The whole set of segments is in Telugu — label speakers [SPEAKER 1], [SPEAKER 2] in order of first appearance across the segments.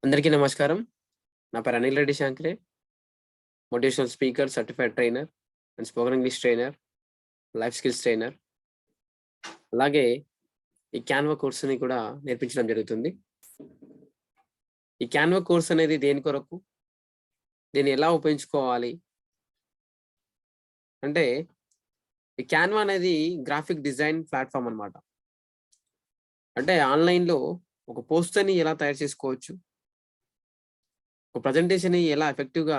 [SPEAKER 1] అందరికీ నమస్కారం. నా పేరు Anil Reddy Shankre. Motivational speaker, certified trainer and spoken English trainer, life skills trainer. అలాగే ఈ క్యాన్వా కోర్స్‌ని కూడా నేర్పించడం జరుగుతుంది. ఈ క్యాన్వా కోర్స్ అనేది దేని కొరకు? దీన్ని ఎలా ఉపయోగించుకోవాలి? అంటే ఈ క్యాన్వా అనేది గ్రాఫిక్ డిజైన్ ప్లాట్‌ఫార్మ్ అన్నమాట. అంటే ఆన్‌లైన్‌లో ఒక పోస్టర్‌ని ఎలా తయారు చేసుకోవచ్చు? ఒక ప్రజెంటేషన్‌ని ఎలా ఎఫెక్టివ్‌గా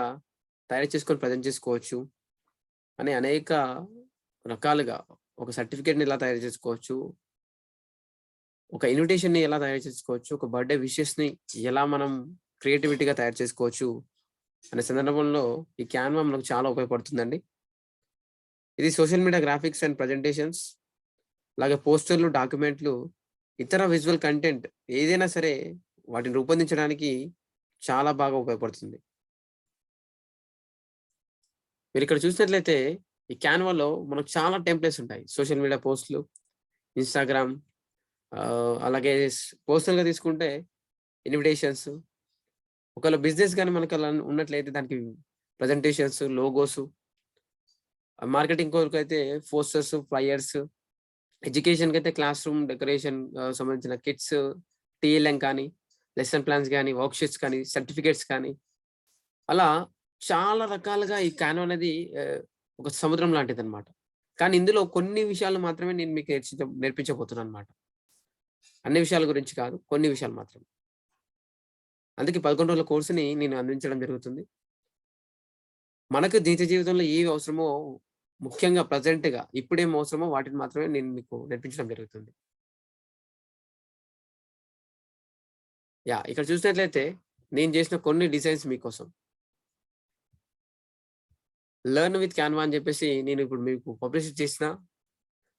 [SPEAKER 1] తయారు చేసుకొని ప్రెజెంట్ చేసుకోవచ్చు అని అనేక రకాలుగా ఒక సర్టిఫికేట్‌ని ఎలా తయారు చేసుకోవచ్చు? ఒక ఇన్విటేషన్‌ని ఎలా తయారు చేసుకోవచ్చు? ఒక బర్త్‌డే విషెస్‌ని ఎలా మనం క్రియేటివిటీగా తయారు చేసుకోవచ్చు? అనే సందర్భంలో ఈ క్యాన్వా మనకు చాలా ఉపయోగపడుతుందండి. ఇది social media graphics and presentations, అలాగే పోస్టర్‌లు, డాక్యుమెంట్‌లు, ఇతర విజువల్ కంటెంట్ ఏదైనా సరే వాటిని రూపొందించడానికి చాలా బాగా ఉపయోగపడుతుంది. మీరిక్కడ చూసినట్లయితే ఈ క్యాన్వాలో మనకు చాలా టెంప్లేట్స్ ఉంటాయి. సోషల్ మీడియా పోస్ట్‌లు, ఇన్‌స్టాగ్రామ్, అలాగే పర్సనల్‌గా తీసుకుంటే ఇన్విటేషన్స్. ఒకవేళ బిజినెస్ గాని మనకలా ఉన్నట్లయితే దానికి ప్రెజెంటేషన్స్, లోగోసు, మార్కెటింగ్ కొరకైతే పోస్టర్స్, ఫ్లైయర్స్, ఎడ్యుకేషన్‌కైతే క్లాస్ రూమ్ డెకరేషన్ సంబంధించిన కిట్స్, టీఎల్ఎం కానీ, లెసన్ ప్లాన్స్ గాని, వర్క్‌షీట్స్ కానీ, సర్టిఫికేట్స్ కానీ, అలా చాలా రకాలుగా ఈ క్యాన్వా అనేది ఒక సముద్రం లాంటిదన్నమాట. కానీ ఇందులో కొన్ని విషయాలు మాత్రమే నేను మీకు నేర్పించబోతున్నానన్నమాట. అన్ని విషయాల గురించి కాదు. కొన్ని విషయాలు మాత్రమే. అందుకే 11 రోజుల కోర్స్‌ని నేను అందించడం జరుగుతుంది. మనకు నిత్య జీవితంలో ఏవి అవసరమో ముఖ్యంగా ప్రెజెంట్‌గా ఇప్పుడేం అవసరమో వాటిని మాత్రమే నేను మీకు నేర్పించడం జరుగుతుంది. ఇక్కడ చూసినట్లయితే నేను చేసిన కొన్ని డిజైన్స్ మీకోసం. లెర్న్ విత్ క్యాన్వా అని చెప్పేసి నేను ఇప్పుడు మీకు పబ్లిష్ చేసిన,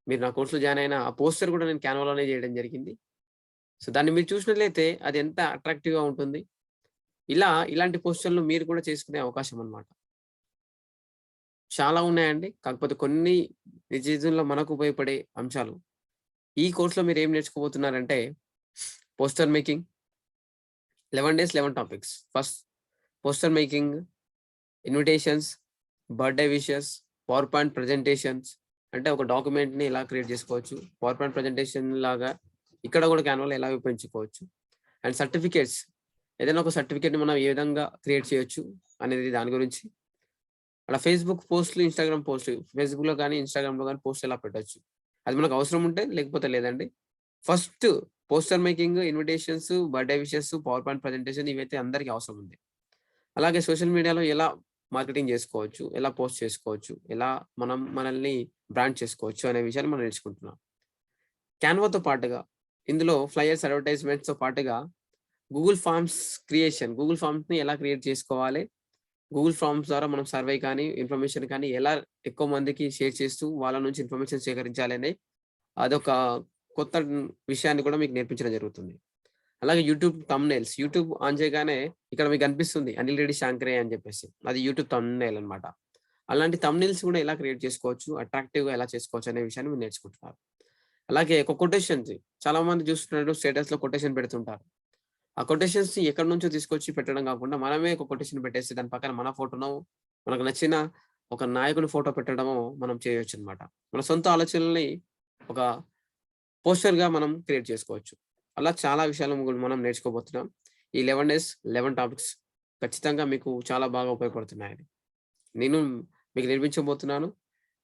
[SPEAKER 1] మీరు నా కోర్స్‌లో జాయిన్ అయిన ఆ పోస్టర్ కూడా నేను క్యాన్వాలోనే చేయడం జరిగింది. సో, దాన్ని మీరు చూసినట్లయితే అది ఎంత అట్రాక్టివ్‌గా ఉంటుంది. ఇలాంటి పోస్టర్‌లు మీరు కూడా చేసుకునే అవకాశం అన్నమాట. చాలా ఉన్నాయండి. కాకపోతే కొన్ని నిజ జీవితంలో మనకు ఉపయోగపడే అంశాలు. ఈ కోర్స్‌లో మీరేం నేర్చుకోబోతున్నారంటే poster making, 11 days 11 topics. First poster making, invitations, birthday wishes, power point presentations, అంటే ఒక డాక్యుమెంట్‌ని ఎలా క్రియేట్ చేసుకోవచ్చు. పవర్ పాయింట్ ప్రెజెంటేషన్ లాగా ఇక్కడ కూడా క్యాన్వాలో ఎలా ఉపయోగించుకోవచ్చు. అండ్ సర్టిఫికేట్స్, ఏదైనా ఒక సర్టిఫికేట్‌ని మనం ఏ విధంగా క్రియేట్ చేయొచ్చు అనేది దాని గురించి. అలా ఫేస్‌బుక్ పోస్ట్‌లు, ఇన్‌స్టాగ్రామ్ పోస్ట్‌లు, ఫేస్‌బుక్‌లో గాని, ఇన్‌స్టాగ్రామ్‌లో గాని పోస్ట్ ఎలా పెట్టొచ్చు. అది మనకు అవసరం ఉంటే, లేకపోతే లేదండి. First poster making, invitations, birthday wishes, power point presentation ఇవైతే అందరికి అవసరం ఉంది. అలాగే సోషల్ మీడియాలో ఎలా మార్కెటింగ్ చేసుకోవచ్చు, ఎలా పోస్ట్ చేసుకోవచ్చు, ఎలా మనం మనల్ని బ్రాండ్ చేసుకోవచ్చు అనే విషయాలు మనం నేర్చుకుంటున్నాం. క్యాన్వాతో పాటుగా ఇందులో ఫ్లైయర్స్, అడ్వర్టైజ్‌మెంట్స్‌తో పాటుగా గూగుల్ ఫార్మ్స్‌ని ఎలా క్రియేట్ చేసుకోవాలి, గూగుల్ ఫార్మ్స్ ద్వారా మనం సర్వే కానీ, ఇన్ఫర్మేషన్ కానీ ఎలా ఎక్కువ మందికి షేర్ చేస్తూ వాళ్ళ నుంచి ఇన్ఫర్మేషన్ సేకరించాలని అదొక కొత్త విషయాన్ని కూడా మీకు నేర్పించడం జరుగుతుంది. అలాగే యూట్యూబ్ ఆన్ చేయగానే ఇక్కడ మీకు కనిపిస్తుంది అనిల్ రెడ్డి శాంక్రే అని చెప్పేసి. అది యూట్యూబ్ థంబ్‌నెయిల్ అన్నమాట. అలాంటి థంబ్‌నెయిల్స్ కూడా ఎలా క్రియేట్ చేసుకోవచ్చు, అట్రాక్టివ్‌గా ఎలా చేసుకోవచ్చు అనే విషయాన్ని మీరు నేర్చుకుంటున్నారు. అలాగే ఒక కొటేషన్స్, చాలా మంది చూస్తున్నారు స్టేటస్‌లో కొటేషన్ పెడుతుంటారు. ఆ కొటేషన్స్‌ని ఎక్కడి నుంచో తీసుకొచ్చి పెట్టడం కాకుండా, మనమే ఒక కొటేషన్ పెట్టేసి దాని పక్కన మన ఫోటోనో, మనకు నచ్చిన ఒక నాయకుని ఫోటో పెట్టడమో మనం చేయొచ్చనమాట. మన సొంత ఆలోచనల్ని ఒక పోస్టర్‌గా మనం క్రియేట్ చేసుకోవచ్చు. అలా చాలా విషయాలు మనం నేర్చుకోబోతున్నాం. ఈ 11 డేస్ 11 టాపిక్స్ ఖచ్చితంగా మీకు చాలా బాగా ఉపయోగపడుతున్నాయని నేను మీకు నేర్పించబోతున్నాను.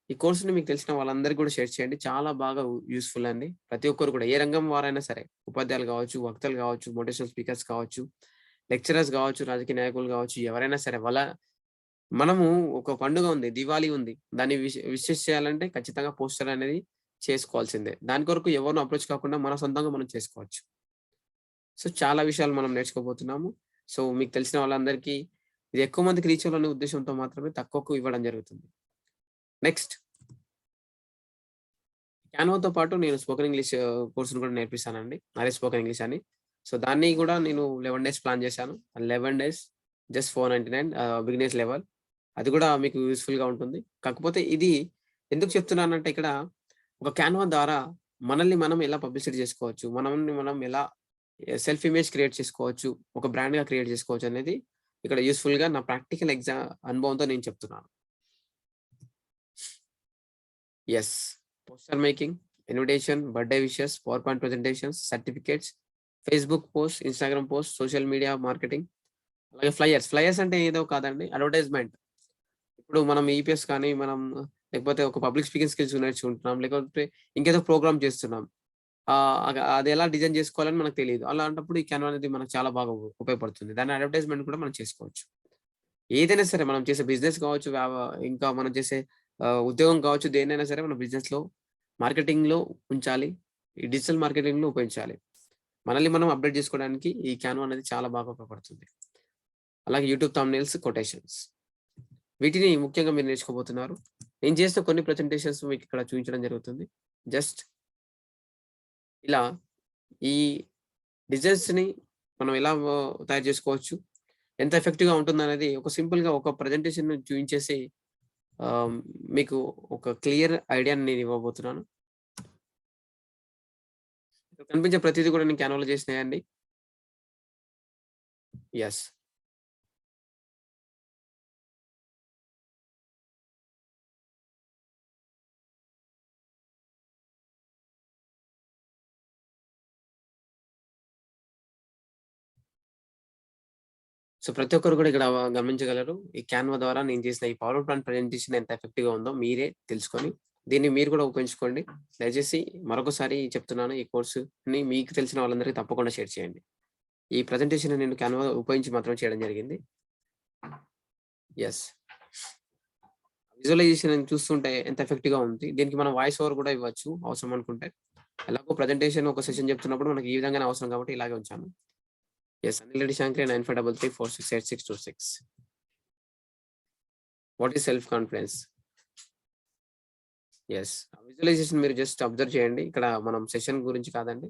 [SPEAKER 1] ఈ కోర్స్‌ని మీకు తెలిసిన వాళ్ళందరికి కూడా షేర్ చేయండి. చాలా బాగా యూజ్‌ఫుల్ అండి. ప్రతి ఒక్కరు కూడా ఏ రంగం వారైనా సరే, ఉపాధ్యాయులు కావచ్చు, వక్తలు కావచ్చు, మోటివేషనల్ స్పీకర్స్ కావచ్చు, లెక్చరర్స్ కావచ్చు, రాజకీయ నాయకులు కావచ్చు, ఎవరైనా సరే మనము ఒక పండుగ ఉంది. దివాళీ ఉంది. దాన్ని విషెస్ చేయాలంటే ఖచ్చితంగా పోస్టర్ అనేది చేసుకోవాల్సిందే. దాని కొరకు ఎవరిని అప్రోచ్ కాకుండా మన సొంతంగా మనం చేసుకోవచ్చు. సో, చాలా విషయాలు మనం నేర్చుకోబోతున్నాము. సో, మీకు తెలిసిన వాళ్ళందరికీ ఇది ఎక్కువ మందికి రీచ్ అవ్వాలనే ఉద్దేశ్యంతో మాత్రమే తక్కువకు ఇవ్వడం జరుగుతుంది. నెక్స్ట్ క్యాన్వాతో పాటు నేను స్పోకెన్ ఇంగ్లీష్ కోర్స్‌ని కూడా నేర్పిస్తానండి. అదే స్పోకెన్ ఇంగ్లీష్ అని. సో, దాన్ని కూడా నేను 11 డేస్ ప్లాన్ చేశాను. 11 డేస్ జస్ట్ 499 బిగినర్స్ లెవెల్. అది కూడా మీకు యూజ్‌ఫుల్‌గా ఉంటుంది. కాకపోతే ఇది ఎందుకు చెప్తున్నానంటే ఇక్కడ ఒక క్యాన్వా ద్వారా మనల్ని మనం ఎలా పబ్లిసిటీ చేసుకోవచ్చు, మనల్ని మనం ఎలా సెల్ఫ్ ఇమేజ్ క్రియేట్ చేసుకోవచ్చు. ఒక బ్రాండ్‌గా క్రియేట్ చేసుకోవచ్చు అనేది ఇక్కడ యూజ్‌ఫుల్‌గా నా ప్రాక్టికల్ అనుభవంతో నేను చెప్తున్నాను. Yes. Poster making, invitation, birthday wishes, power point presentations, certificates, Facebook post, Instagram post, social media marketing, అలాగే ఫ్లైయర్స్. ఫ్లైయర్స్ అంటే ఏదో కాదండి. అడ్వర్టైజ్‌మెంట్. ఇప్పుడు మనం ఈపీఎస్ కానీ, మనం లేకపోతే ఒక పబ్లిక్ స్పీకింగ్ స్కిల్స్ నేర్చుకుంటున్నాం. లేకపోతే ఇంకేదో ప్రోగ్రామ్ చేస్తున్నాం. అది ఎలా డిజైన్ చేసుకోవాలని మనకు తెలీదు. అలాంటప్పుడు ఈ క్యాన్వా అనేది మనకు చాలా బాగా ఉపయోగపడుతుంది. దాని అడ్వర్టైజ్‌మెంట్ కూడా మనం చేసుకోవచ్చు. ఏదైనా సరే మనం చేసే బిజినెస్ కావచ్చు, ఇంకా మనం చేసే ఉద్యోగం కావచ్చు, దేన్నైనా సరే మన బిజినెస్‌లో మార్కెటింగ్‌లో ఉంచాలి. ఈ డిజిటల్ మార్కెటింగ్‌లో ఉపయోగించాలి. మనల్ని మనం అప్‌డేట్ చేసుకోవడానికి ఈ క్యాన్వా అనేది చాలా బాగా ఉపయోగపడుతుంది. అలాగే యూట్యూబ్ థంబ్‌నెయిల్స్, కొటేషన్స్. వీటిని ముఖ్యంగా మీరు నేర్చుకోబోతున్నారు. నేను చేసిన కొన్ని ప్రెజెంటేషన్స్ మీకిక్కడ చూపించడం జరుగుతుంది. జస్ట్ ఇలా ఈ డిజైన్స్‌ని మనం ఎలా తయారు చేసుకోవచ్చు, ఎంత ఎఫెక్టివ్‌గా ఉంటుందనేది ఒక సింపుల్‌గా ఒక ప్రెజెంటేషన్ చూయించేసి ఆహ్, మీకు ఒక క్లియర్ ఐడియాని నేను ఇవ్వబోతున్నాను. ఇక్కడ కనిపించే ప్రతీది కూడా నేను క్యాన్వాలో చేసినయే అండి. యెస్. సో, ప్రతి ఒక్కరు కూడా ఇక్కడ గమనించగలరు. ఈ క్యాన్వా ద్వారా నేను చేసిన ఈ పవర్ పాయింట్ ప్రెజెంటేషన్ ఎంత ఎఫెక్టివ్‌గా ఉందో మీరే తెలుసుకొని, దీన్ని మీరు కూడా ఉపయోగించుకోండి. దయచేసి మరొకసారి చెప్తున్నాను. ఈ కోర్స్‌ని మీకు తెలిసిన వాళ్ళందరికి తప్పకుండా షేర్ చేయండి. ఈ ప్రెజెంటేషన్ నేను క్యాన్వా ఉపయోగించి మాత్రమే చేయడం జరిగింది. యెస్. విజువలైజేషన్ చూస్తుంటే ఎంత ఎఫెక్టివ్‌గా ఉంది. దీనికి మనం వాయిస్ ఓవర్ కూడా ఇవ్వచ్చు అవసరం అనుకుంటే. ఎలాగో ప్రెజెంటేషన్ ఒక సెషన్ చెప్తున్నప్పుడు మనకి ఈ విధంగానే అవసరం కాబట్టి ఇలాగే ఉంచాను. Yes. Anil Reddy Shankri 9533468686. What is self confidence? Yes. Visualization మీరు జస్ట్ అబ్జర్వ్ చేయండి. ఇక్కడ మనం సెషన్ గురించి కాదండి.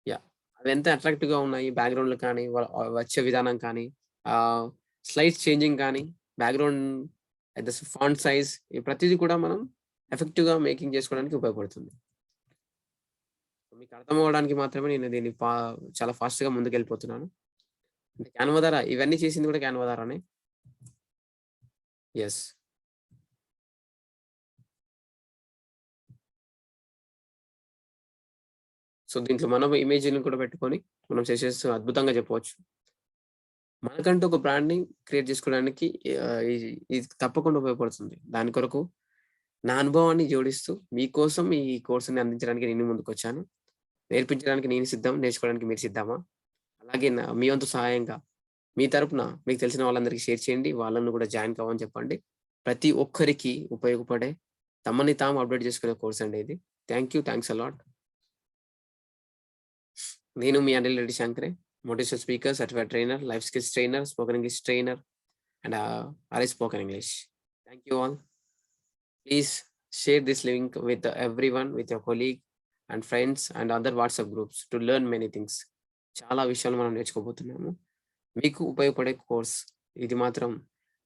[SPEAKER 1] యాహ్! అవి ఎంత అట్రాక్టివ్‌గా ఉన్నాయి. బ్యాక్‌గ్రౌండ్‌లు కానీ, వచ్చే విధానం కానీ, స్లైడ్స్ చేంజింగ్ కానీ, బ్యాక్‌గ్రౌండ్ ఫాంట్ సైజ్ ఈ ప్రతీది కూడా మనం ఎఫెక్టివ్‌గా మేకింగ్ చేసుకోవడానికి ఉపయోగపడుతుంది. మీకు అర్థం అవ్వడానికి మాత్రమే నేను దీన్ని చాలా ఫాస్ట్‌గా ముందుకెళ్ళిపోతున్నాను. అంటే క్యాన్వా ద్వారా ఇవన్నీ చేసింది కూడా క్యాన్వా ద్వారానే. యెస్. సో, దీంట్లో మనం ఇమేజ్‌ని కూడా పెట్టుకొని మనం సెషన్స్ అద్భుతంగా చెప్పవచ్చు. మనకంటూ ఒక బ్రాండ్‌ని క్రియేట్ చేసుకోవడానికి ఇది తప్పకుండా ఉపయోగపడుతుంది. దాని కొరకు నా అనుభవాన్ని జోడిస్తూ మీకోసం ఈ కోర్స్‌ని అందించడానికి నేను ముందుకొచ్చాను. నేర్పించడానికి నేను సిద్ధం. నేర్చుకోవడానికి మీరు సిద్ధమా? అలాగే మీ వంతు సహాయంగా మీ తరపున మీకు తెలిసిన వాళ్ళందరికి షేర్ చేయండి. వాళ్ళని కూడా జాయిన్ కావని చెప్పండి. ప్రతి ఒక్కరికి ఉపయోగపడే తమని తాము అప్‌డేట్ చేసుకునే కోర్స్ అండి ఇది. Thanks a lot. నేను మీ Anil Reddy Shankare. Motivational speaker, certified trainer, life skills trainer, spoken English trainer and I spoken English. Thank you all. Please share this link with everyone, with your colleague and friends and other WhatsApp groups to learn many things. చాలా విషయాలు మనం నేర్చుకోబోతున్నాము. మీకు ఉపయోగపడే కోర్స్ ఇది మాత్రం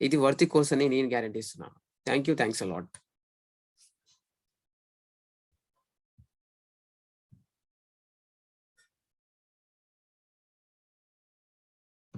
[SPEAKER 1] ఇది వర్తీ కోర్స్ అని నేను గ్యారంటీ ఇస్తున్నాను. Thanks a lot.